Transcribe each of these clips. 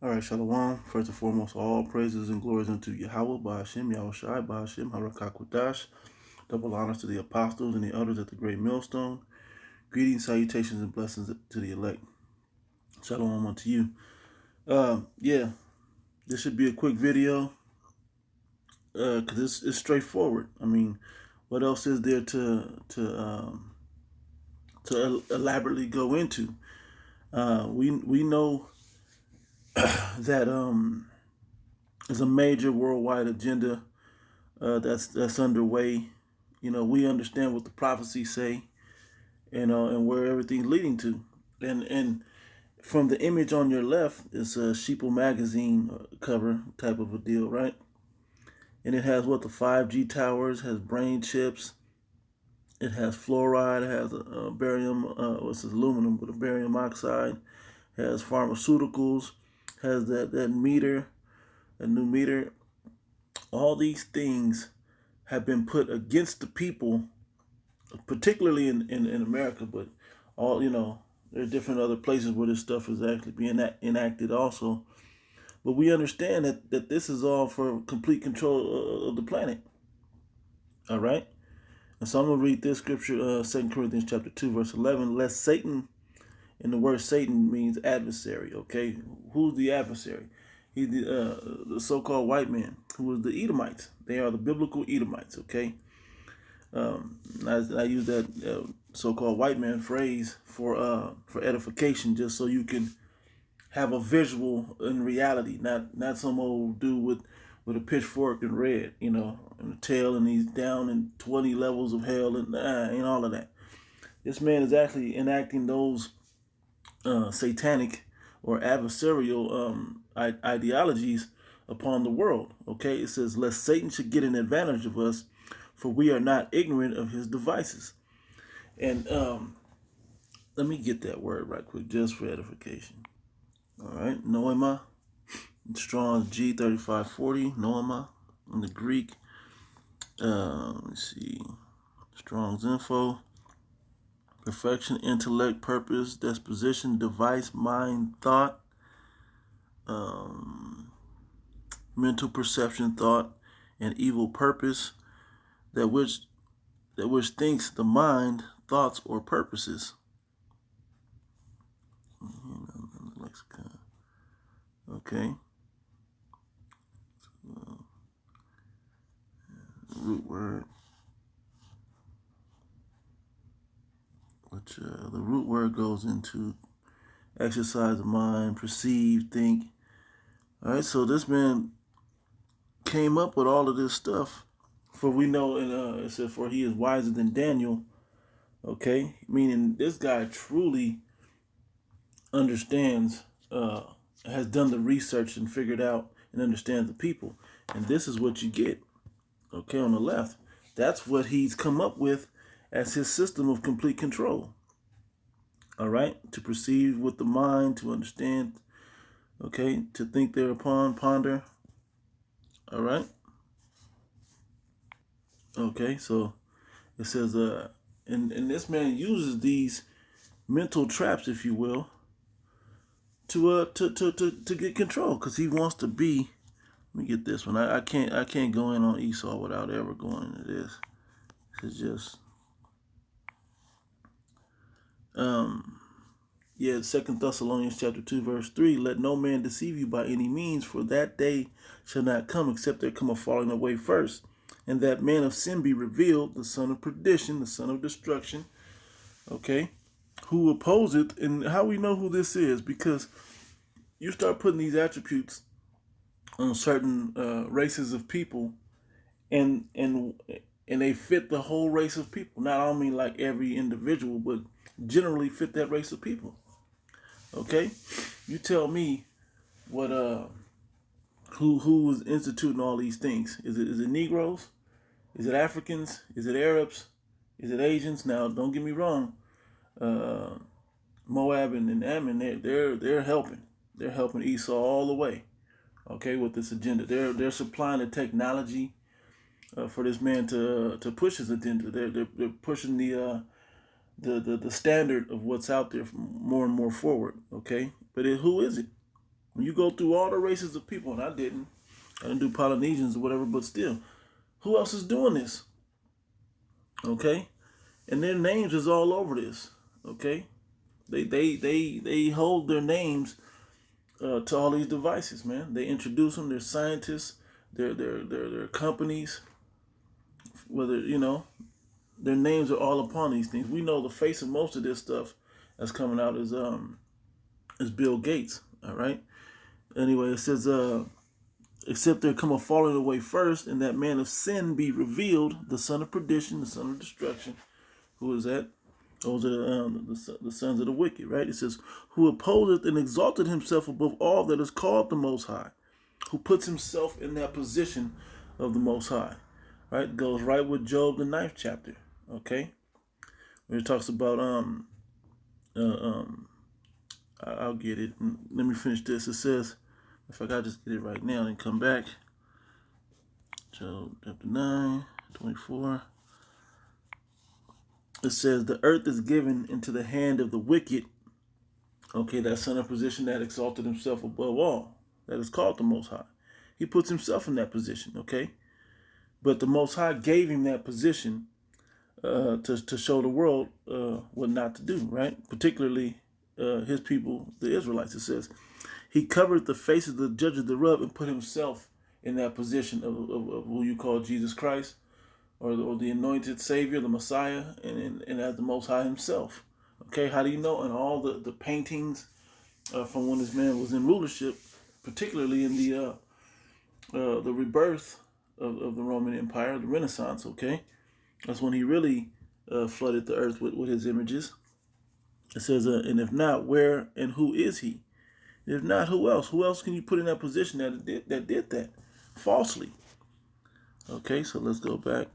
All right, Shalom. First and foremost, all praises and glories unto Yahweh, Ba'ashem, Yahushai, Ba'ashem, Harakakwadash. Double honors to the apostles and the elders at the great millstone. Greetings, salutations, and blessings to the elect. Shalom unto you. Yeah, this should be a quick video because it's straightforward. I mean, what else is there to elaborately go into? We know that there's a major worldwide agenda that's underway. You know, we understand what the prophecies say, and where everything's leading to. And from the image on your left, it's a Sheeple magazine cover type of a deal, right? And it has what the 5G towers, has brain chips, it has fluoride, it has a barium, what's this, aluminum, but a barium oxide, has pharmaceuticals, has that meter, a new meter. All these things have been put against the people, particularly in America, but all, there are different other places where this stuff is actually being enacted also. But we understand that this is all for complete control of the planet. All right? And so I'm going to read this scripture, 2 Corinthians chapter 2, verse 11. Lest Satan, and the word Satan means adversary, okay? Who's the adversary? He's the so-called white man, who is the Edomites. They are the biblical Edomites, okay? I use that so-called white man phrase for edification, just so you can have a visual in reality, not some old dude with a pitchfork and red, and a tail, and he's down in 20 levels of hell and all of that. This man is actually enacting those satanic or adversarial ideologies upon the world. Okay, it says, lest Satan should get an advantage of us, for we are not ignorant of his devices. And let me get that word right quick, just for edification. All right, noema, Strong's G3540, noema in the Greek. Let's see, Strong's info. Perfection, intellect, purpose, disposition, device, mind, thought, mental perception, thought, and evil purpose, that which thinks the mind, thoughts, or purposes. Okay. Root word. Which the root word goes into exercise the mind, perceive, think. All right, so this man came up with all of this stuff. For we know, and it said, for he is wiser than Daniel. Okay, meaning this guy truly understands, has done the research and figured out and understands the people. And this is what you get, okay, on the left. That's what he's come up with as his system of complete control. All right, to perceive with the mind, to understand, okay, to think thereupon, ponder. All right. Okay, so it says, and this man uses these mental traps, if you will, to get control, because he wants to be. Let me get this one. I can't go in on Esau without ever going into this. It's just yeah, 2 Thessalonians chapter 2, verse 3, let no man deceive you by any means, for that day shall not come except there come a falling away first, and that man of sin be revealed, the son of perdition, the son of destruction, okay, who opposeth. And how we know who this is, because you start putting these attributes on certain races of people, and they fit the whole race of people. Not only like every individual, but generally fit that race of people. Okay, you tell me what who is instituting all these things? Is it Negroes? Is it Africans? Is it Arabs? Is it Asians? Now, don't get me wrong. Moab and Ammon, they're helping. They're helping Esau all the way. Okay, with this agenda, they're supplying the technology for this man to push his agenda. They're pushing the standard of what's out there more and more forward. Okay, but who is it? When you go through all the races of people, and I didn't do Polynesians or whatever, but still, who else is doing this? Okay, and their names is all over this. Okay, they hold their names to all these devices, man. They introduce them. They're scientists. They're companies. Whether their names are all upon these things. We know the face of most of this stuff that's coming out is Bill Gates. All right. Anyway, it says, except there come a falling away first, and that man of sin be revealed, the son of perdition, the son of destruction. Who is that? Those are the sons of the wicked, right? It says, who opposeth and exalted himself above all that is called the Most High, who puts himself in that position of the Most High, right? Goes right with Job, the 9th chapter, okay? Where it talks about, I'll get it. Let me finish this. It says, if I gotta just get it right now and come back, Job chapter 9, 24. It says, the earth is given into the hand of the wicked. Okay, that son of position that exalted himself above all. That is called the Most High. He puts himself in that position, okay? But the Most High gave him that position to show the world what not to do, right? Particularly his people, the Israelites. It says, he covered the faces of the judges thereof and put himself in that position of who you call Jesus Christ, or the anointed Savior, the Messiah, and as the Most High himself. Okay, how do you know? In all the paintings from when this man was in rulership, particularly in the rebirth of the Roman Empire, the Renaissance, okay? That's when he really flooded the earth with his images. It says, and if not, where and who is he? If not, who else? Who else can you put in that position that did that falsely? Okay, so let's go back.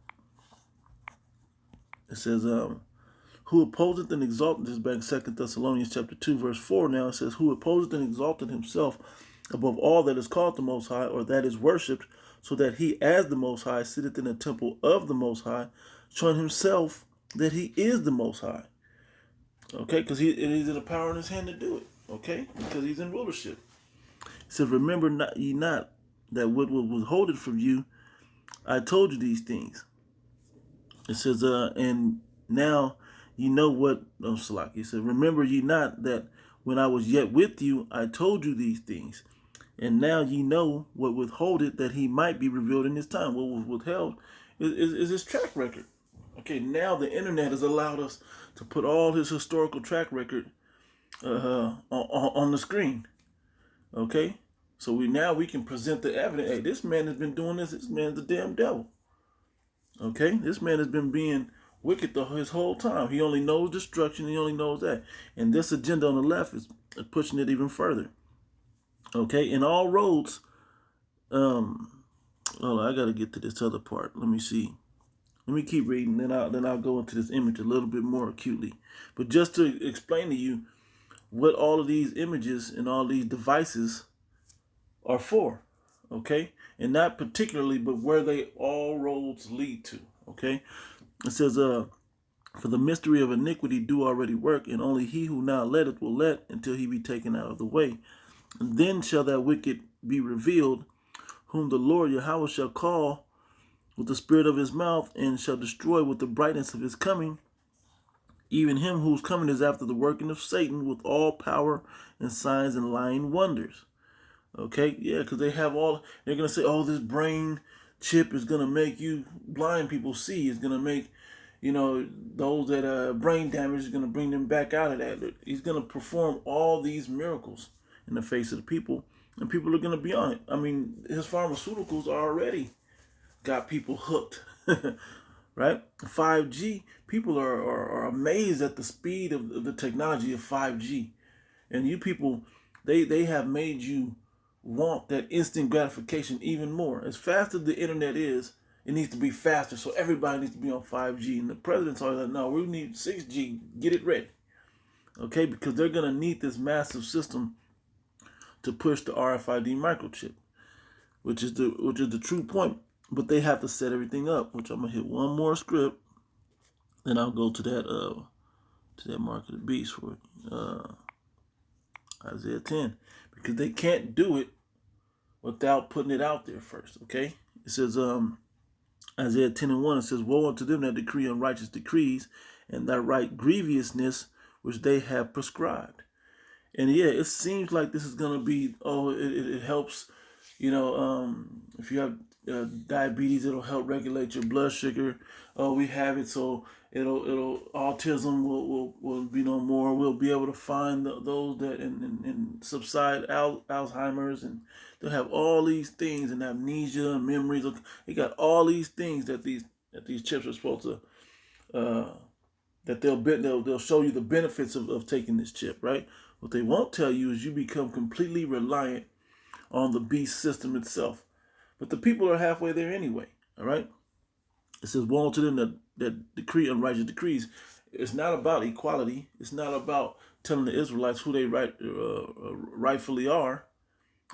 It says, who opposeth and exalted, this is back in 2 Thessalonians chapter 2, verse 4 now. It says, who opposeth and exalted himself above all that is called the Most High, or that is worshipped, so that he as the Most High sitteth in the temple of the Most High, showing himself that he is the Most High. Okay, because it is in the power in his hand to do it. Okay, because he's in rulership. He says, remember not ye not that what was withholden from you, I told you these things. It says, and now ye know what, Salaki. It says, remember ye not that when I was yet with you, I told you these things. And now ye know what withholded, that he might be revealed in his time. What was withheld is his track record. Okay, now the internet has allowed us to put all his historical track record on the screen. Okay, so we can present the evidence. Hey, this man has been doing this. This man's the damn devil. Okay, this man has been being wicked his whole time. He only knows destruction. He only knows that. And this agenda on the left is pushing it even further. Okay, in all roads, hold on, I got to get to this other part. Let me see. Let me keep reading, then I'll go into this image a little bit more acutely. But just to explain to you what all of these images and all these devices are for, okay? And not particularly, but where they all roads lead to, okay? It says, for the mystery of iniquity do already work, and only he who now letteth will let until he be taken out of the way. And then shall that wicked be revealed, whom the Lord Yahweh shall call with the spirit of his mouth, and shall destroy with the brightness of his coming, even him whose coming is after the working of Satan, with all power and signs and lying wonders. Okay, yeah, because they're going to say, oh, this brain chip is going to make you blind people see. It's going to make, those that brain damage is going to bring them back out of that. He's going to perform all these miracles in the face of the people, and people are going to be on it. I mean, his pharmaceuticals are already got people hooked, right? 5G, people are amazed at the speed of the technology of 5G. And you people, they have made you want that instant gratification even more. As fast as the internet is, it needs to be faster. So everybody needs to be on 5G. And the president's always like, no, we need 6G. Get it ready. Okay, because they're going to need this massive system to push the RFID microchip, which is the true point. But they have to set everything up, which I'm gonna hit one more script, then I'll go to that mark of the beast for Isaiah 10, because they can't do it without putting it out there first. Okay, it says Isaiah 10:1. It says, "Woe unto them that decree unrighteous decrees, and that write grievousness which they have prescribed." And yeah, it seems like this is gonna be, it helps, if you have diabetes, it'll help regulate your blood sugar. Oh, we have it, so it'll autism will be no more. We'll be able to find those that and subside Alzheimer's, and they'll have all these things, and amnesia and memories. They got all these things that these chips are supposed to that they'll show you the benefits of taking this chip, right? What they won't tell you is you become completely reliant on the beast system itself. But the people are halfway there anyway, all right? It says, "Woe to them that decree unrighteous decrees." It's not about equality. It's not about telling the Israelites who they rightfully are,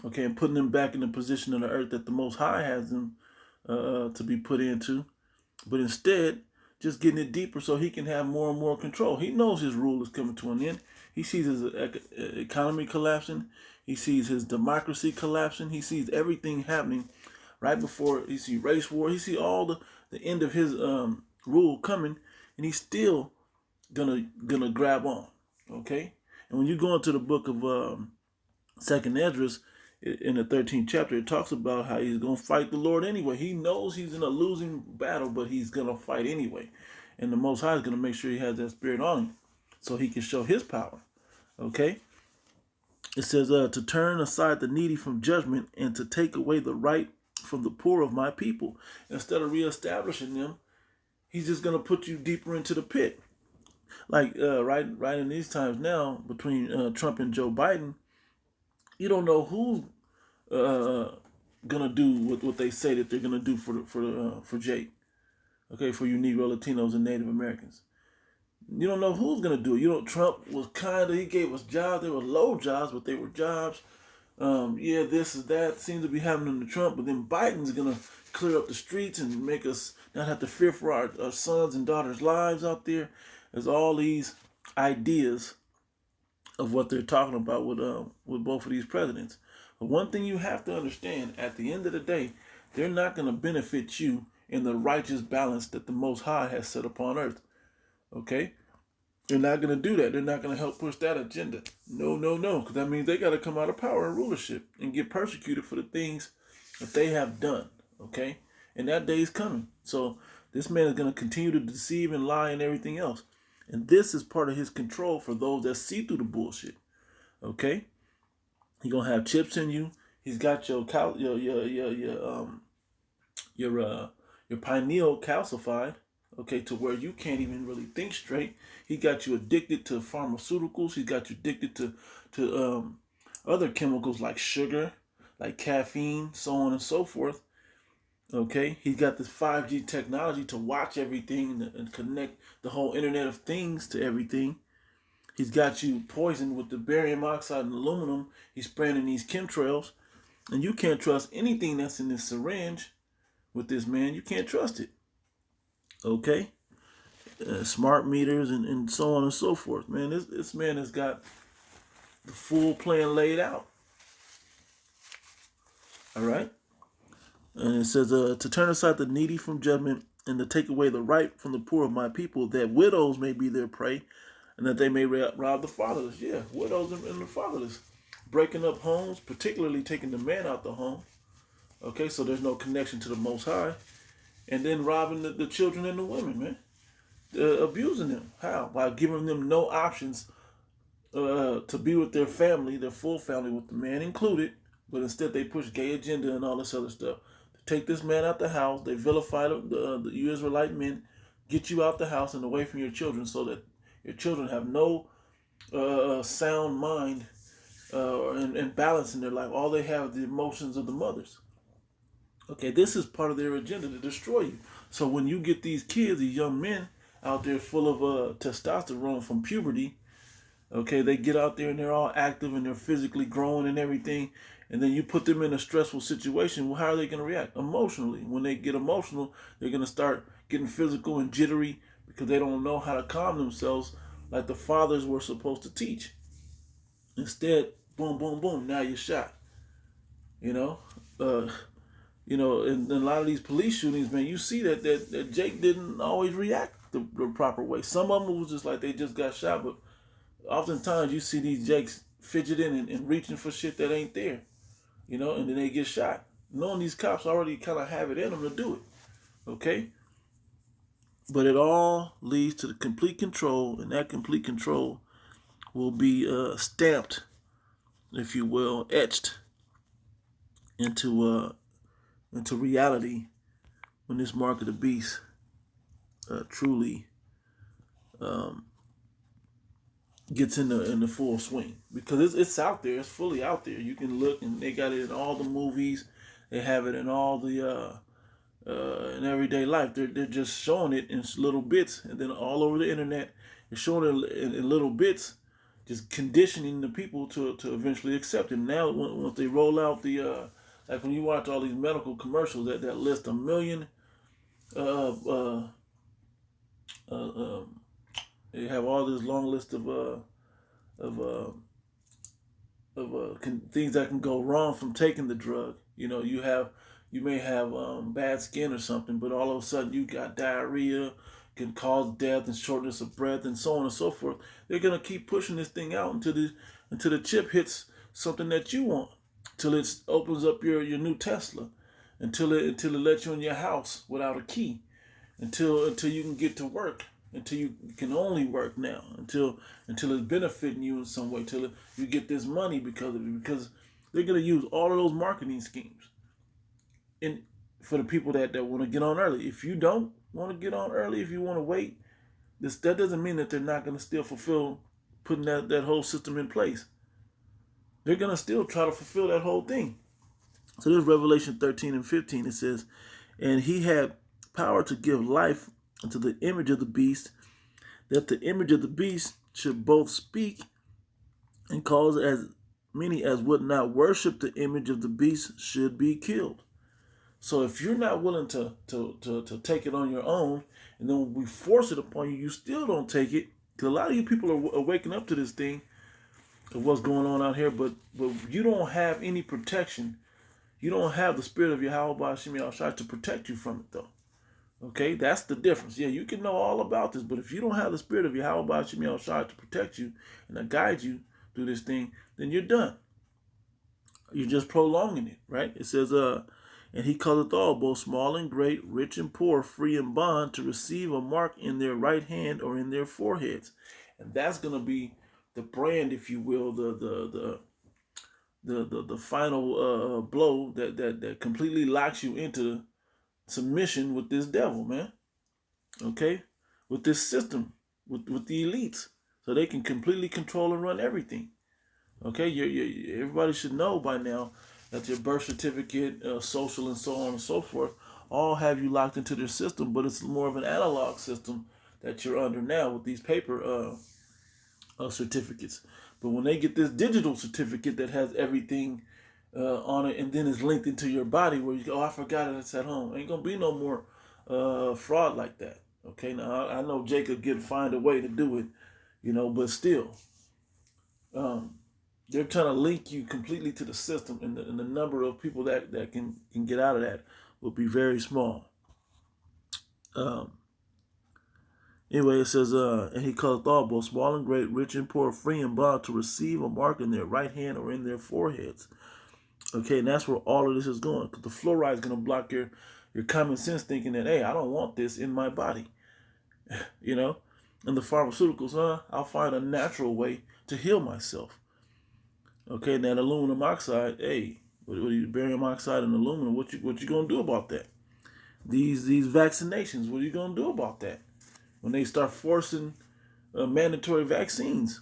okay, and putting them back in the position of the earth that the Most High has them to be put into. But instead, just getting it deeper so he can have more and more control. He knows his rule is coming to an end. He sees his economy collapsing. He sees his democracy collapsing. He sees everything happening right before. He sees race war. He sees all the end of his rule coming, and he's still gonna grab on. Okay, and when you go into the book of Second Esdras, in the 13th chapter, it talks about how he's going to fight the Lord anyway. He knows he's in a losing battle, but he's going to fight anyway. And the Most High is going to make sure he has that spirit on him so he can show his power. Okay? It says, to turn aside the needy from judgment and to take away the right from the poor of my people. Instead of reestablishing them, he's just going to put you deeper into the pit. Like right in these times now, between Trump and Joe Biden, you don't know who's gonna do what they say that they're gonna do for Jake, okay, for you Negro, Latinos, and Native Americans. You don't know who's gonna do it. Trump was he gave us jobs. They were low jobs, but they were jobs. This is that seems to be happening to Trump, but then Biden's gonna clear up the streets and make us not have to fear for our sons and daughters' lives out there. There's all these ideas of what they're talking about with both of these presidents. But one thing you have to understand, at the end of the day, they're not going to benefit you in the righteous balance that the Most High has set upon earth. Okay? They're not going to do that. They're not going to help push that agenda. No, because that means they got to come out of power and rulership and get persecuted for the things that they have done. Okay? And that day is coming. So this man is going to continue to deceive and lie and everything else. And this is part of his control for those that see through the bullshit. Okay? He's gonna have chips in you. He's got your pineal calcified, okay, to where you can't even really think straight. He got you addicted to pharmaceuticals. He got you addicted to other chemicals like sugar, like caffeine, so on and so forth. Okay, he's got this 5G technology to watch everything and connect the whole Internet of Things to everything. He's got you poisoned with the barium oxide and aluminum. He's spraying in these chemtrails. And you can't trust anything that's in this syringe with this man. You can't trust it. Okay? Smart meters and so on and so forth. Man, this man has got the full plan laid out. All right? And it says, to turn aside the needy from judgment and to take away the right from the poor of my people, that widows may be their prey and that they may rob the fatherless. Yeah, widows and the fatherless. Breaking up homes, particularly taking the man out the home. Okay, so there's no connection to the Most High. And then robbing the children and the women, man. Abusing them. How? By giving them no options to be with their family, their full family, with the man included. But instead they push gay agenda and all this other stuff. Take this man out the house. They vilify the Israelite men. Get you out the house and away from your children so that your children have no sound mind and balance in their life. All they have is the emotions of the mothers. Okay, this is part of their agenda to destroy you. So when you get these kids, these young men out there full of testosterone from puberty, okay, they get out there and they're all active and they're physically growing and everything. And then you put them in a stressful situation. Well, how are they going to react? Emotionally. When they get emotional, they're going to start getting physical and jittery because they don't know how to calm themselves like the fathers were supposed to teach. Instead, boom, boom, boom. Now you're shot. You know, uh, in a lot of these police shootings, man, you see that Jake didn't always react the proper way. Some of them was just like they just got shot, but oftentimes you see these Jakes fidgeting and reaching for shit that ain't there, and then they get shot. Knowing these cops already kind of have it in them to do it, okay? But it all leads to the complete control, and that complete control will be stamped, if you will, etched into reality when this mark of the beast truly gets in the full swing, because it's out there, it's fully out there. You can look, and they got it in all the movies. They have it in all the in everyday life. They're just showing it in little bits, and then all over the internet, they're showing it in little bits, just conditioning the people to eventually accept it. Now, once they roll out the like when you watch all these medical commercials that list a million, they have all this long list of things that can go wrong from taking the drug. You may have bad skin or something, but all of a sudden you got diarrhea, can cause death and shortness of breath, and so on and so forth. They're gonna keep pushing this thing out until the chip hits something that you want, till it opens up your new Tesla, until it lets you in your house without a key, until you can get to work, until you can only work now, until it's benefiting you in some way, till you get this money because of it, because they're gonna use all of those marketing schemes. And for the people that want to get on early, if you don't want to get on early, if you want to wait, that doesn't mean that they're not going to still fulfill putting that whole system in place. They're going to still try to fulfill that whole thing. So there's Revelation 13 and 15. It says, and he had power to give life unto the image of the beast, that the image of the beast should both speak and cause as many as would not worship the image of the beast should be killed. So if you're not willing to take it on your own, and then when we force it upon you, you still don't take it. Because a lot of you people are waking up to this thing of what's going on out here, but you don't have any protection. You don't have the spirit of Yahweh Hashem Yahushua to protect you from it, though. Okay, that's the difference. Yeah, you can know all about this, but if you don't have the spirit of Yahweh Hashem Yahushua to protect you and to guide you through this thing, then you're done. You're just prolonging it, right? It says, and he calleth all, both small and great, rich and poor, free and bond, to receive a mark in their right hand or in their foreheads. And that's going to be the brand, if you will, the final blow that completely locks you into submission with this devil, man. Okay? With this system, with the elites, so they can completely control and run everything. Okay? Everybody should know by now that your birth certificate, social, and so on and so forth, all have you locked into their system, but it's more of an analog system that you're under now with these paper certificates. But when they get this digital certificate that has everything on it, and then it's linked into your body, where you go, oh, I forgot it, it's at home. Ain't gonna be no more fraud like that. Okay, now I know Jacob find a way to do it, but still. They're trying to link you completely to the system, and the number of people that can get out of that will be very small. Anyway, it says, and he calleth all, both small and great, rich and poor, free and bond, to receive a mark in their right hand or in their foreheads. Okay, and that's where all of this is going, because the fluoride is going to block your common sense thinking that, hey, I don't want this in my body. And the pharmaceuticals, I'll find a natural way to heal myself. Okay, now the aluminum oxide, hey, what are you, barium oxide and aluminum, what you gonna do about that? These vaccinations, what are you gonna do about that? When they start forcing mandatory vaccines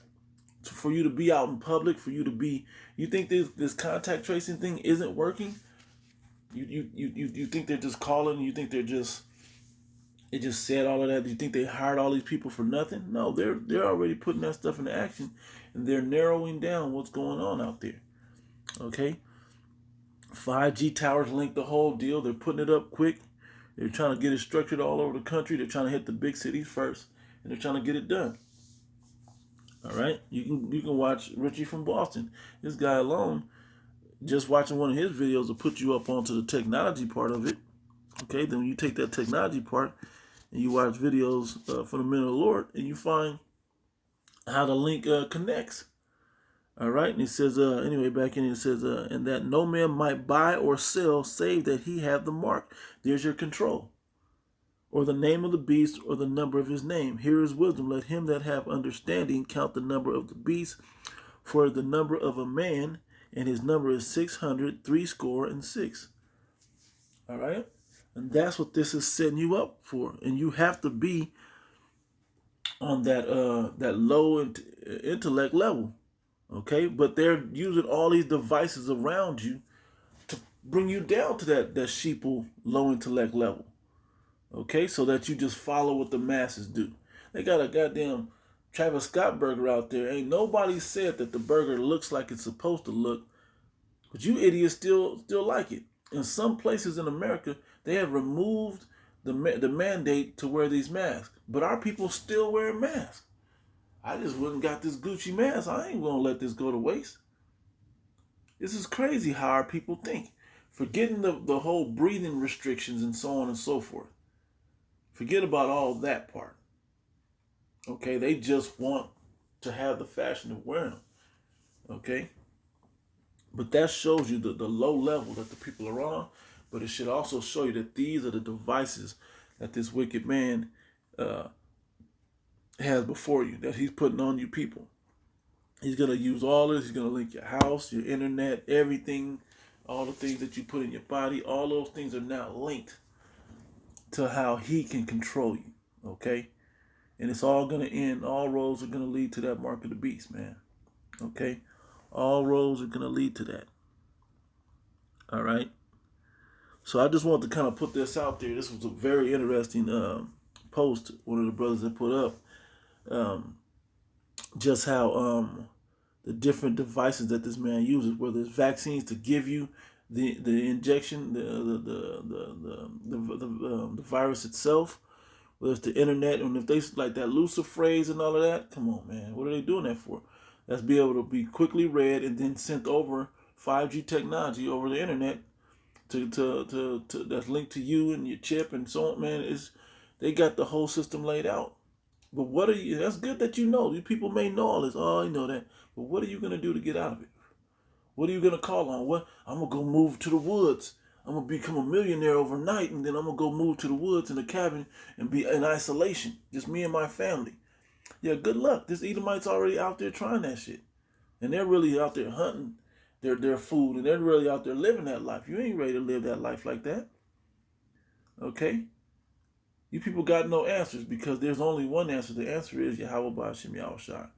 for you to be out in public, for you to be, you think this contact tracing thing isn't working? You think they're just calling? You think they just said all of that? Do you think they hired all these people for nothing? No, they're already putting that stuff into action, and they're narrowing down what's going on out there. Okay? 5G towers link the whole deal. They're putting it up quick. They're trying to get it structured all over the country. They're trying to hit the big cities first, and they're trying to get it done. All right, you can watch Richie from Boston. This guy alone, just watching one of his videos will put you up onto the technology part of it. Okay, then when you take that technology part and you watch videos from the Men of the Lord, and you find how the link connects. All right, and it says, anyway, back in it says, and that no man might buy or sell save that he have the mark. There's your control. Or the name of the beast, or the number of his name. Here is wisdom. Let him that have understanding count the number of the beast, for the number of a man, and his number is 666. All right? And that's what this is setting you up for. And you have to be on that low intellect level. Okay? But they're using all these devices around you to bring you down to that sheeple low intellect level. Okay? So that you just follow what the masses do. They got a goddamn Travis Scott burger out there. Ain't nobody said that the burger looks like it's supposed to look, but you idiots still like it. In some places in America, they have removed the mandate to wear these masks, but our people still wear masks. I just went and got this Gucci mask. I ain't gonna let this go to waste. This is crazy how our people think. Forgetting the whole breathing restrictions and so on and so forth. Forget about all that part. Okay, they just want to have the fashion of wearing them. Okay, but that shows you the low level that the people are on. But it should also show you that these are the devices that this wicked man has before you, that he's putting on you people. He's going to use all this. He's going to link your house, your internet, everything, all the things that you put in your body. All those things are now linked to how he can control you. Okay? And it's all going to end. All roads are going to lead to that mark of the beast, man. Okay? All roads are going to lead to that. All right? So I just wanted to kind of put this out there. This was a very interesting post one of the brothers had put up. Just how the different devices that this man uses, whether it's vaccines to give you the injection, the virus itself, whether it's the internet, and if they like that luciferase and all of that. Come on, man, what are they doing that for? That's be able to be quickly read and then sent over 5G technology over the internet to that's linked to you and your chip and so on, man. They got the whole system laid out. But what are you? That's good that you know. You people may know all this. Oh, you know that. But what are you gonna do to get out of it? What are you gonna call on? What? I'm gonna go move to the woods. I'm gonna become a millionaire overnight, and then I'm gonna go move to the woods in a cabin and be in isolation, just me and my family. Yeah, good luck. This Edomite's already out there trying that shit, and they're really out there hunting their food, and they're really out there living that life. You ain't ready to live that life like that. Okay? You people got no answers because there's only one answer. The answer is Yahweh Ba'ashem Yahushua.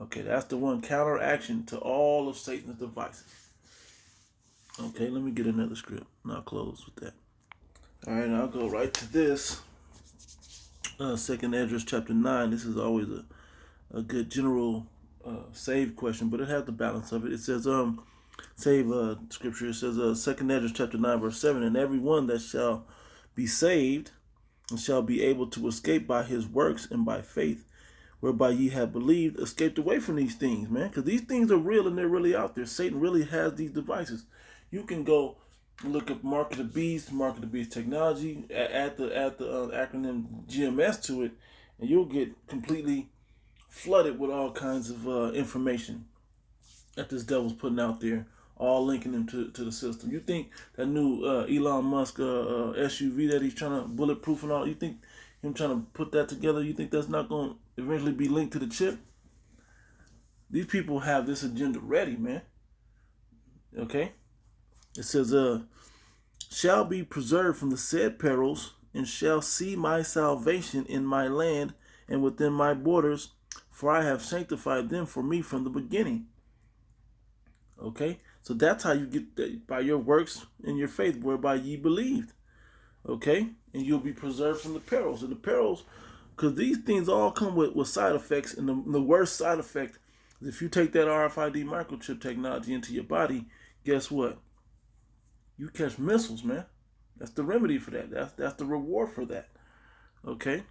Okay, that's the one counteraction to all of Satan's devices. Okay, let me get another script and I'll close with that. All right, I'll go right to this. 2nd Esdras chapter 9. This is always a good general save question, but it has the balance of it. It says, save scripture. It says, 2nd Esdras chapter 9, verse 7, and every one that shall be saved and shall be able to escape by his works and by faith, whereby ye have believed, escaped away from these things, man. Because these things are real and they're really out there. Satan really has these devices. You can go look up Mark of the Beast technology, add the acronym GMS to it, and you'll get completely flooded with all kinds of information that this devil's putting out there, all linking them to the system. You think that new Elon Musk SUV that he's trying to bulletproof and all, you think him trying to put that together, you think that's not going to eventually be linked to the chip? These people have this agenda ready, man. Okay? It says, shall be preserved from the said perils, and shall see my salvation in my land and within my borders, for I have sanctified them for me from the beginning. Okay? So that's how you get that, by your works and your faith, whereby ye believed. Okay? And you'll be preserved from the perils. And the perils, because these things all come with side effects, and the worst side effect is if you take that RFID microchip technology into your body, guess what? You catch missiles, man. That's the remedy for that. That's the reward for that. Okay?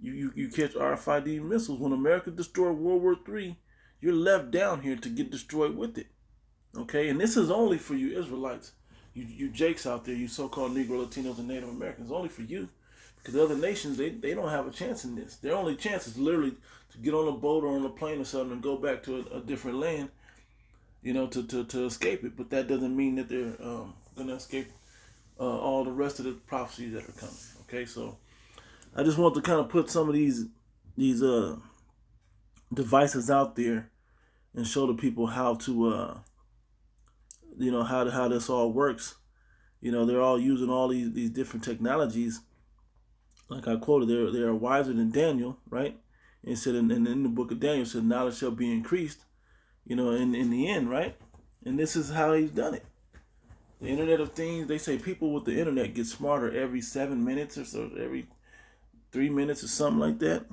You catch RFID missiles. When America destroyed World War III, you're left down here to get destroyed with it. Okay, and this is only for you Israelites, you Jakes out there, you so-called Negro, Latinos, and Native Americans. Only for you, because other nations they don't have a chance in this. Their only chance is literally to get on a boat or on a plane or something and go back to a different land, to escape it. But that doesn't mean that they're gonna escape all the rest of the prophecies that are coming. Okay, so I just want to kind of put some of these devices out there and show the people how to how this all works. They're all using all these different technologies. Like I quoted, they are wiser than Daniel, right? And it said in the book of Daniel, it said knowledge shall be increased. In the end, right? And this is how he's done it. The Internet of Things. They say people with the internet get smarter every 7 minutes or so, every 3 minutes or something like that.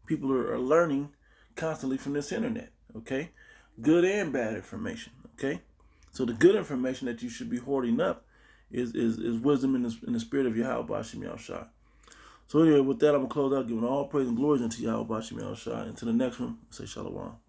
People are learning constantly from this internet. Okay, good and bad information. Okay. So the good information that you should be hoarding up is wisdom in the spirit of Yahweh Bashim Yahushua. So anyway, with that, I'm going to close out giving all praise and glory unto Yahweh Bashim Yahushua. Until the next one, say Shalom.